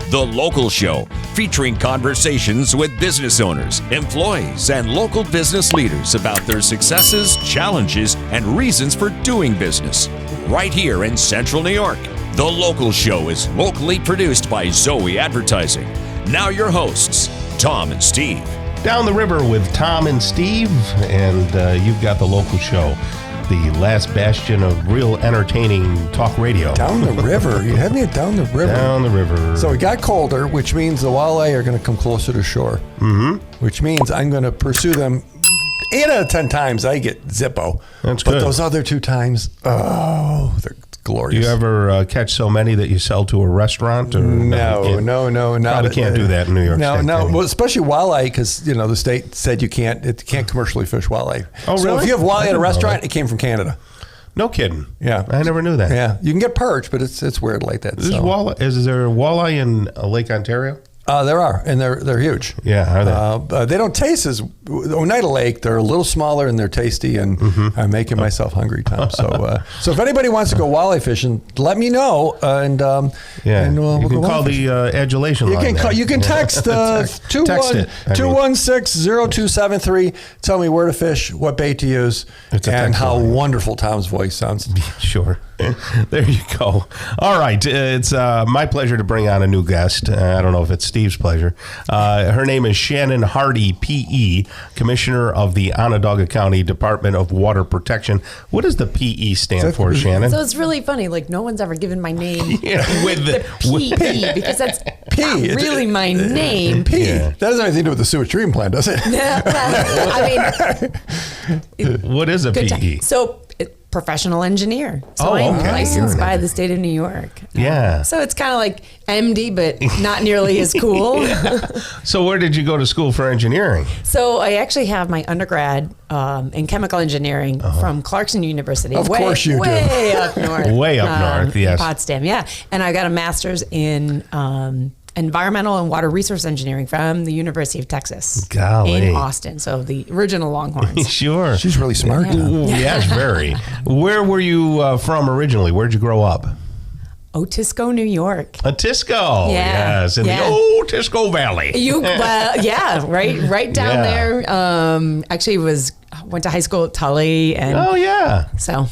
The Local Show, featuring conversations with business owners, employees, and local business leaders about their successes, challenges, and reasons for doing business. Right here in Central New York. The Local Show is locally produced by Zoe Advertising. Now your hosts, Tom and Steve. Down the river with Tom and Steve, and you've got The Local Show, the last bastion of real entertaining talk radio. Down the river? You had me at down the river. Down the river. So it got colder, which means the walleye are going to come closer to shore. Mm-hmm. Which means I'm going to pursue them. 8 out of 10 times I get Zippo. That's but good. Those other 2 times, they're glorious. Do you ever catch so many that you sell to a restaurant? Or No. Probably can't do that in New York State. No. Well, especially walleye, because the state said it can't commercially fish walleye. Oh, so really? if you have walleye at a restaurant, it came from Canada. No kidding. Yeah, I never knew that. Yeah, you can get perch, but it's weird like that. Is there a walleye in Lake Ontario? There are, and they're huge. Yeah, are they? They don't taste as Oneida Lake. They're a little smaller and they're tasty, and I'm making myself hungry, Tom. So, so if anybody wants to go walleye fishing, let me know, and we'll you can go call the adulation line. You can text Text it. 216-0273. Tell me where to fish, what bait to use, and how wonderful Tom's voice sounds. Sure. There you go. All right. It's my pleasure to bring on a new guest. I don't know if it's Steve's pleasure. Her name is Shannon Harty, P.E., Commissioner of the Onondaga County Department of Water Protection. What does the P.E. stand for, Shannon? So it's really funny. Like, no one's ever given my name with the P.E. because that's not really my name. P. Yeah. That doesn't have anything to do with the sewage treatment plant, does it? No, well, what is a P.E.? So, professional engineer. So I'm licensed by the state of New York. Yeah. So it's kind of like MD, but not nearly as cool. So where did you go to school for engineering? So I actually have my undergrad in chemical engineering from Clarkson University. Of course you do. Way up north. Way up north, yes. Potsdam, yeah. And I got a master's in environmental and water resource engineering from the University of Texas in Austin. So the original Longhorns. Sure. She's really smart. Yeah. Yes, very. Where were you from originally? Where'd you grow up? Otisco, New York. Otisco, yeah. Yes, in the Otisco Valley. Right down there. Actually, went to high school at Tully, and so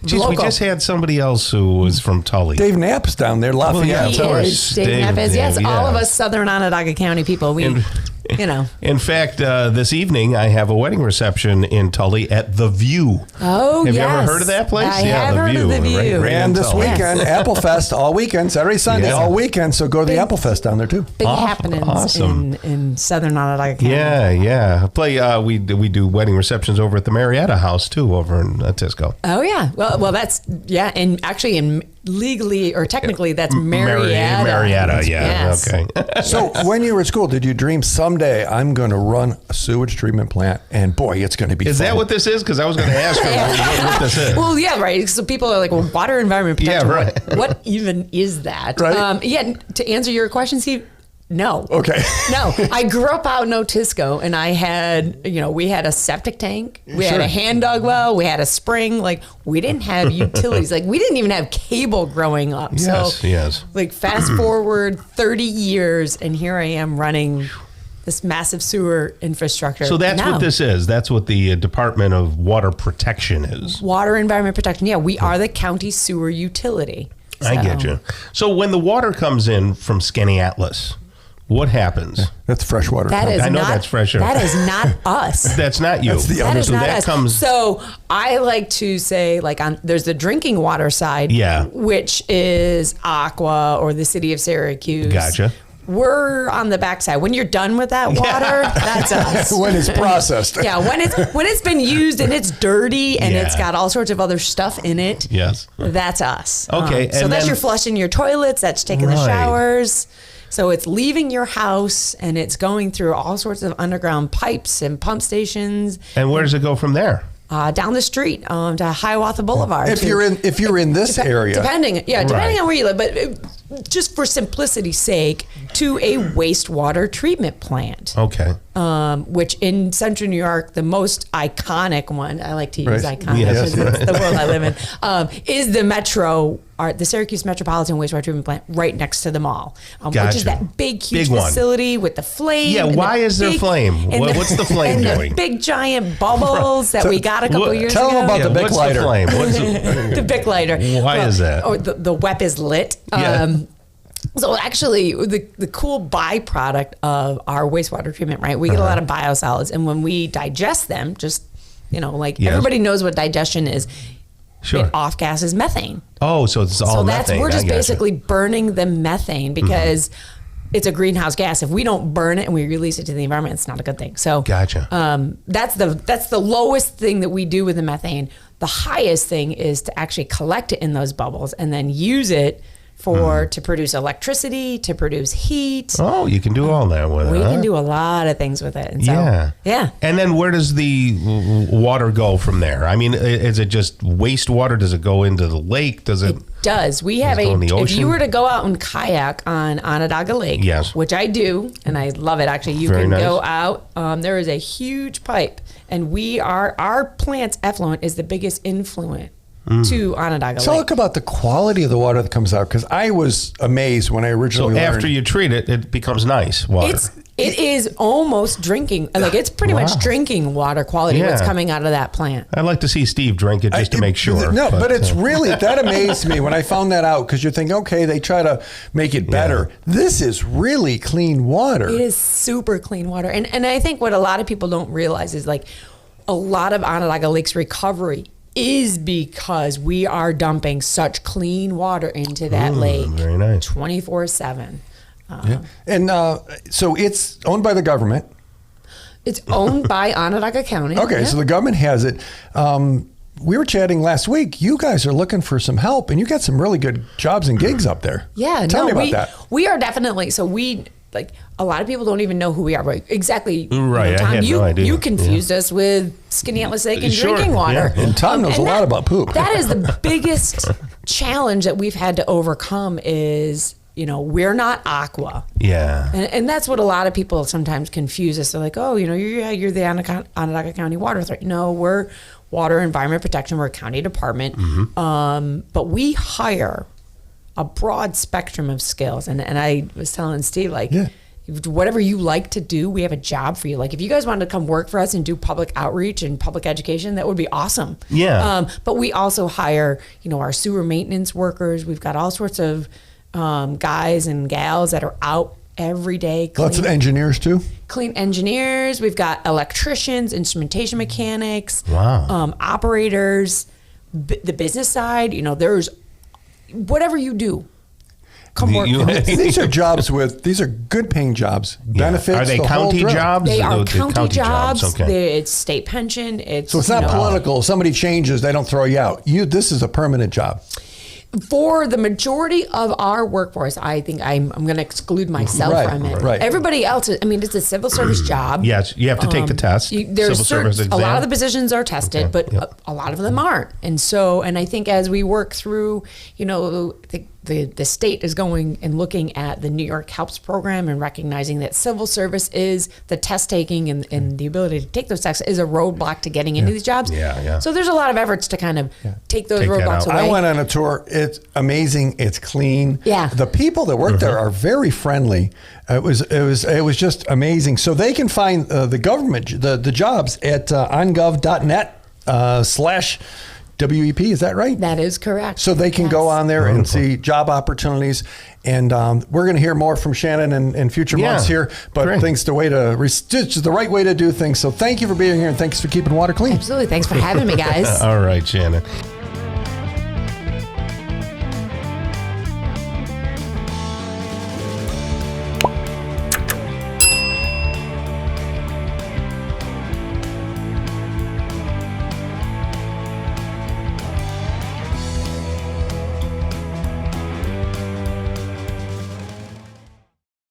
Geez, we just had somebody else who was from Tully. Dave Knapp's down there, Lafayette. Dave Knapp is, yes. All of us Southern Onondaga County people, In fact, this evening I have a wedding reception in Tully at The View. Oh, have you ever heard of that place? I have heard of The View. And this weekend, Apple Fest all weekend, Saturday, Sunday, all weekend. So go to the Apple Fest down there too. Big happenings in Southern Onondaga County. Yeah. We do wedding receptions over at the Marietta House too, over in Otisco. Oh yeah. Well, that's and actually legally or technically that's Marietta. Marietta, yes. Okay. So when you were at school, did you dream someday I'm going to run a sewage treatment plant, and boy, it's going to be fun? Is that what this is? Because I was going to ask her what this is. Well, yeah, right. So people are like, well, water environment protection. Yeah, right. What even is that? Right. To answer your question, Steve, no. Okay. No, I grew up out in Otisco, and I had, we had a septic tank, we had a hand dug well, we had a spring. Like, we didn't have utilities. Like, we didn't even have cable growing up. Yes. Like, fast forward 30 years, and here I am running this massive sewer infrastructure. So that's what this is. That's what the Department of Water Protection is. Water Environment Protection. Yeah, we are the county sewer utility. So. I get you. So when the water comes in from Skaneateles, what happens? That's fresh water. I know that's fresh water. That is not us. That's not you. That's the other. That is not us. So I like to say, like, there's the drinking water side, which is Aqua or the city of Syracuse. Gotcha. We're on the backside. When you're done with that water, that's us. When it's processed. When it's been used and it's dirty and it's got all sorts of other stuff in it. Yes. That's us. Okay. So that's your flushing your toilets, that's taking the showers. So it's leaving your house and it's going through all sorts of underground pipes and pump stations. And where does it go from there? Down the street to Hiawatha Boulevard. If you're in this area, depending on where you live, but just for simplicity's sake, to a wastewater treatment plant. Okay. which in Central New York, the most iconic one, I like to use iconic Yes. because it's the world I live in, is the Syracuse Metropolitan Wastewater Treatment Plant right next to the mall, which is that big, huge facility with the flame. Yeah, why is there flame? What's the flame doing? The big, giant bubbles that we got a couple years ago. Tell them about the Bic lighter. What's the flame? The Bic lighter. Why is that? Oh, the WEP is lit. Yeah. So actually, the cool byproduct of our wastewater treatment, right? We get a lot of biosolids, and when we digest them, everybody knows what digestion is. Sure. It off gases methane. Oh, so it's all methane. We're just basically burning the methane because it's a greenhouse gas. If we don't burn it and we release it to the environment, it's not a good thing. So gotcha. That's the lowest thing that we do with the methane. The highest thing is to actually collect it in those bubbles and then use it to produce electricity, to produce heat. Oh, you can do all that with it. We can do a lot of things with it. And so, yeah. And then where does the water go from there? I mean, is it just wastewater? Does it go into the lake? Does it? It does. We have if you were to go out and kayak on Onondaga Lake, yes, which I do, and I love it actually, you can go out. There is a huge pipe, and our plant's effluent is the biggest influent to Onondaga Lake. Talk about the quality of the water that comes out, because I was amazed when I originally learned. After you treat it, it becomes nice water. It is almost drinking. Like, it's pretty much drinking water quality what's coming out of that plant. I'd like to see Steve drink it just to make sure. No, but it's really, that amazed me when I found that out, because you're thinking, okay, they try to make it better. This is really clean water. It is super clean water. And I think what a lot of people don't realize is, like, a lot of Onondaga Lake's recovery is because we are dumping such clean water into that lake. Very nice. 24/7. And so it's owned by the government. It's owned by Onondaga County. Okay, so the government has it. We were chatting last week. You guys are looking for some help, and you got some really good jobs and gigs up there. Yeah, Tell me about that. We are definitely, a lot of people don't even know who we are. Right? Exactly. Right. Tom, I had no idea. You confused us with Skaneateles Lake and drinking water. Yeah. And Tom knows a lot about poop. That is the biggest challenge that we've had to overcome is, we're not Aqua. Yeah. And that's what a lot of people sometimes confuse us. They're like, oh, you're the Onondaga County Water Authority. No, we're Water Environment Protection. We're a county department. But we hire a broad spectrum of skills. And I was telling Steve, whatever you like to do, we have a job for you. Like, if you guys wanted to come work for us and do public outreach and public education, that would be awesome. Yeah. But we also hire, our sewer maintenance workers. We've got all sorts of guys and gals that are out every day. Lots of engineers too. Clean engineers. We've got electricians, instrumentation mechanics, operators, the business side. There's whatever you do. Come work. These are jobs these are good paying jobs. Benefits. Are they county jobs? They are county jobs. Okay. It's state pension. So it's not political. If somebody changes, they don't throw you out. This is a permanent job. For the majority of our workforce, I think I'm going to exclude myself from it. Right. Everybody else, it's a civil service job. Yes, you have to take the test. There's a lot of the positions are tested, but a lot of them aren't. And I think as we work through, the state is going and looking at the New York HELPS program and recognizing that civil service is the test taking and the ability to take those tests is a roadblock to getting into these jobs. Yeah. So there's a lot of efforts to kind of take those roadblocks away. I went on a tour. It's amazing. It's clean. Yeah. The people that work there are very friendly. It was just amazing. So they can find the government, the jobs at ongov.net /WEP, is that right? That is correct. So they can go on there and see job opportunities. And we're going to hear more from Shannon in future months here. But it's the right way to do things. So thank you for being here, and thanks for keeping water clean. Absolutely. Thanks for having me, guys. All right, Shannon.